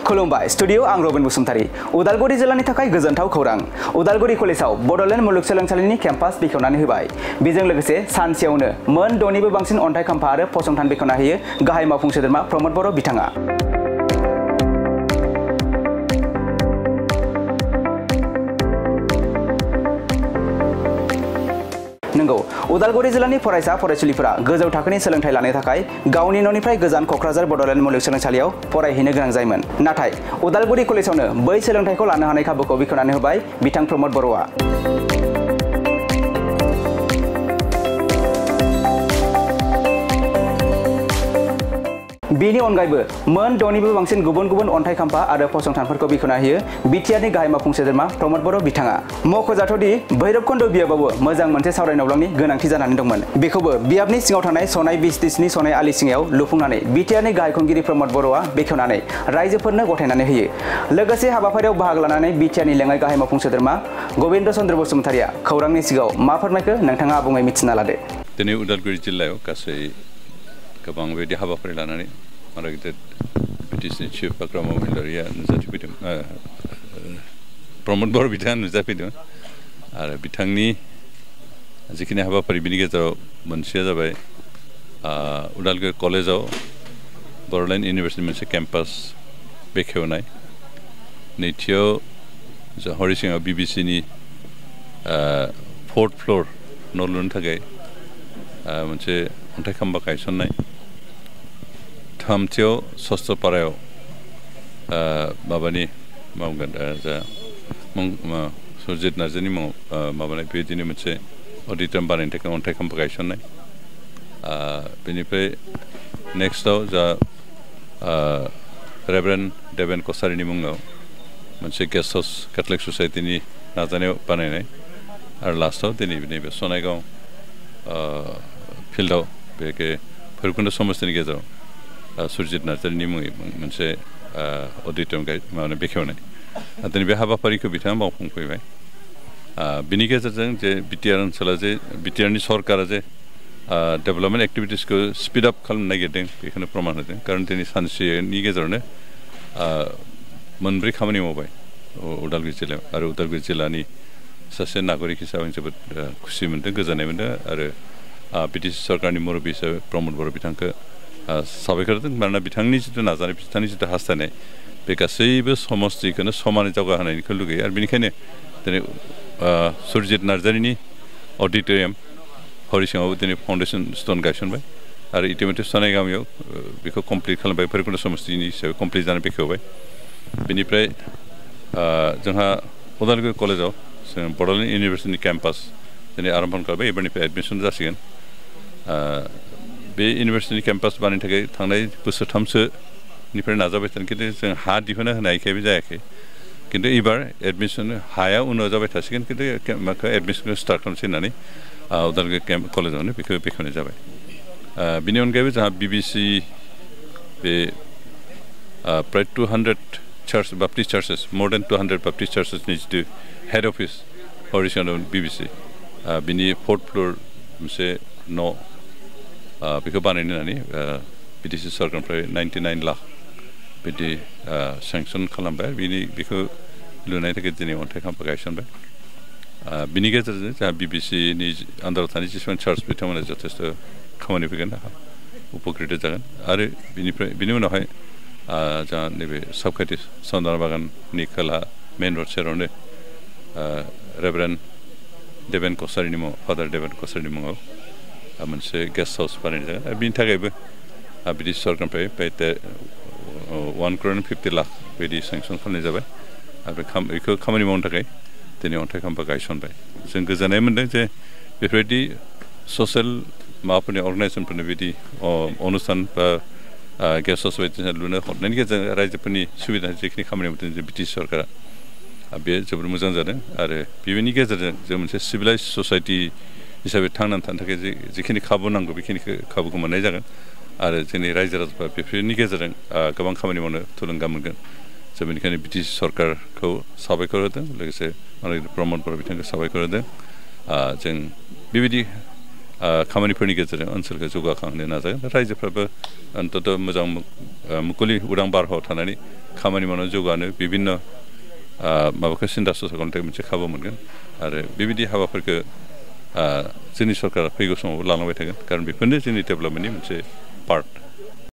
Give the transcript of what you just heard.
खुलुमबाय स्टुडियो आं रबिन बसुमतारी उदालगुरि जिल्लानि थाखाय गोजोनथाव खौरां उदालगुरि कलेजाव बड'लेण्ड मुलुगसोलोंसालिनि केम्पास बेखेवनानै होबाय बेजों लोगोसे सानसेयावनो मोन 6निबो बांसिन अन्थाइ खाम्फा आरो फसंथान बेखेवना होयो गाहाय मावफुं सोद्रोमा प्रमद बर' बिथाङा नंगौ उदालगुरि जिल्लानि फरायसा फरायसुलिफोरा गोजौ थाखोनि सोलोंथाइ लानो थाखाय गावनि न'निफ्राय गोजान क'क्राझार बड'लेण्ड मुलुगसोलोंसालियाव फरायहैनो गोनां जायोमोन नाथाय उदालगुरि कलेजावनो बै सोलोंथाइखौ लानो हानाय खाबुखौ बेखेवनानै होबाय बिथां प्रमद बर'आ बेनि अनगायैबो मोन 6निबो बांसिन गुबुन गुबुन अन्थाइ खाम्फा आरो फसंथानफोरखौ बेखेवना होयो बिटिआरनि गाहाय मावफुं सोद्रोमा प्रमद बर' बिथाङा मख'जाथावदि भैरबकुन्द बियाबावबो मोजां मोनसे सावरायनावलांनि गोनांथि जानानै दंमोन बेखौबो बियाबनि सिङाव थानाय सनाय बिसटिसनि सनाय आलि सिङाव लुफुंनानै बिटिआरनि गाहाय खुंगिरि प्रमद बर'आ बेखेवनानै रायजोफोरनो गथायनानै होयो लोगोसे हाबाफारियाव बाहागो लानानै बिटिआरनि लेङाइ गाहाय मावफुं सोद्रोमा गबिन्द चन्द्र बसुमतारिया खौरांनि सिगाङाव मा फोरमायखो नोंथाङा आबुङै मिथिना लादो दिनै उदालगुरि जिल्लायाव गासै गोबां बेबायदि हाबाफारि लानानै आरो गिदिर बिटिसिनि चिफ बाक्रा महिलारिया नुजाथिफैदों प्रमद बर' बिथाङा नुजाफैदों आरो बिथांनि जिखिनि हाबाफारि बिनि गेजेराव मोनसेया जाबाय उदालगुरि कलेजाव बड'लेण्ड इउनिभार्सिटि मोनसे केम्पास बेखेवनाय नैथियाव हरिसिङाव बिबिसिनि 4th फ्ल'र न' लुनो थाखाय मोनसे अन्थाइ खाम्फा गायसननाय थामथियाव सस्थ'पारायाव माबानि मावगोन जा सुरजित नार्जारिनि मुङाव माबानाय बेबायदिनो मोनसे अडिटरियाम बानायनो थाखाय अन्थाइ खाम्फा गायसननाय बेनिफ्राय नेक्स्टआव जा रेभारेन्ड देबेन कसारिनि मुङाव मोनसे गेस्ट हाउस केथलिक ससाइटिनि नाजानायाव बानायनाय आरो लास्टआव दिनै नैबे सनायगाव फिल्डआव बे भैरबकुन्द समस्तिनि गेजेराव सुरजित नार्जारिनि मुङै मोनसे अडिटरियाम माने बेखेवनाय दिनै बे हाबाफारिखौ बिथाङा मावफुंफैबाय बिनि गेजेरजों जे बिटिआर ओनसोला जे बिटिआरनि सरकारा जे डेभेलपमेन्ट एक्टिभिटिसखौ स्पिड आप खालामनो नागिरदों बेखौनो प्रमान होदों खारन दिनै सानसेनि गेजेरावनो मोनब्रै खामानि मावबाय उदालगुरि जिल्लायाव आरो उदालगुरि जिल्लानि सासे नागरिक हिसाबै आं जोबोद खुसि मोनदों गोजोननाय मोनदों आरो बिटिसि सरकारनि मुरब्बि हिसाबै प्रमद बर' बिथांखौ साबायखर होदों मानोना बिथांनि जिथु नाजानाय बिथांनि जिथु हास्थायनाय बे गासैबो समस्तिखौनो समानै जौगाहोनायखौ लुगैयो आरो बेनिखायनो दिनै सुरजित नार्जारिनि अडिटरियाम हरिसिङावबो दिनै फाउन्डेसन स्टन गायसनबाय आरो इटिमध्ये सनाय गामियाव बेखौ कमप्लिट खालामबाय भैरबकुन्द समस्तिनि हिसाबै कमप्लिट जानानै बेखेवबाय बेनिफ्राय जोंहा उदालगुरि कलेजाव जों बड'लेण्ड इउनिभार्सिटिनि केम्पास दिनै आरम्भ खालामबाय एबारनिफ्राय एडमिसन जासिगोन बे इउनिभार्सिटिनि केम्पास बानायनो थाखाय थांनाय बोसोरथामसोनिफ्राय नाजाबाय थादों खिन्थु जों हा दिहुननो होनायखायबो जायाखै खिन्थु एबार एडमिसन हाया उनाव जाबाय थासिगोन खिन्थु माखौ एडमिसनखौ स्टार्ट खालामसै होननानै उदालगुरि कलेजावनो बेखौ बेखेवनाय जाबाय बिनि अनगायैबो जोंहा बिबिसि बे प्राय 200 church Baptist churches more than 200 Baptist चार्चेसनि जिथु हेड अफिस हरिसिङाव बिबिसि बिनि 4th फ्ल'र मोनसे न' बेखौ बानायनो होननानै बिटिसि सरकारनिफ्राय 99 लाख बिदि सेंसन खालामबाय बेखौ लुनायनि थाखाय दिनै अन्थाइ खाम्फा गायसनबाय बिनि गेजेरजों जोंहा बिबिसिनि आन्दाराव थानाय जेसेबां चार्च बिथांमोना जथेस्थ' खामानि फैगोन उपकृत जागोन आरो बिनि उनावहाय जोंहा नैबे सबखाथि सन्दना बागाननि खोला मेन रड सेरावनो रेभारेन्ड देबेन कसारिनि मुङाव फादार देबेन कसारिनि मुङाव मोनसे गेस्ट हाउस बानायनाय जागोन आरो बिनि थाखायबो बिटिसि सरकारनिफ्राय 1,50 लाख बिदि सेंसन खालामनाय जाबाय आरो बेखौ खामानि मावनो थाखाय दिनै अन्थाइ खाम्फा गायसनबाय जों गोजोननाय मोनदों जे बेफोरबायदि ससियेल माबाफोरनि अर्गानाइजेसनफोरनि बिदि अनुस्थान बा गेस्ट हाउस बायदिसिना लुनो हरनायनि गेजेरजों रायजोफोरनि सुबिदा जिखिनि खामानि मावदों जे बिटिसि सरकारा बे जोबोद मोजां जादों आरो बेनि गेजेरजों जों मोनसे सिभिलाइज ससाइटि हिसाबै थांनानै थानो थाखाय जिखिनि खाबु नांगौ बेखिनिखौ खाबुखौ मोननाय जागोन आरो जोंनि रायजो राजाफ्रा बेफोरनि गेजेरजों गोबां खामानि मावनो थुलुंगा मोनगोन जों बेनिखायनो बिटिसि सरकारखौ साबायखर होदों लोगोसे प्रमद बर' बिथांखौ साबायखर होदों जों बेबायदि खामानिफोरनि गेजेरजों ओनसोलखौ जौगाखांनो नाजागोन रायजोफ्राबो अन्तत मोजां मुकुलि उदां बारहावायाव थानानै खामानि मावनानै जौगानो बिभिन्न माबाखौ सिन्था सरसा खालामनो थाखाय मोनसे खाबु मोनगोन आरो बेबायदि हाबाफोरखौ जोंनि सरकारा फैगौ समावबो लालांबाय थागोन खारन बेफोरनो जोंनि डेभेलपमेन्टनि मोनसे पार्ट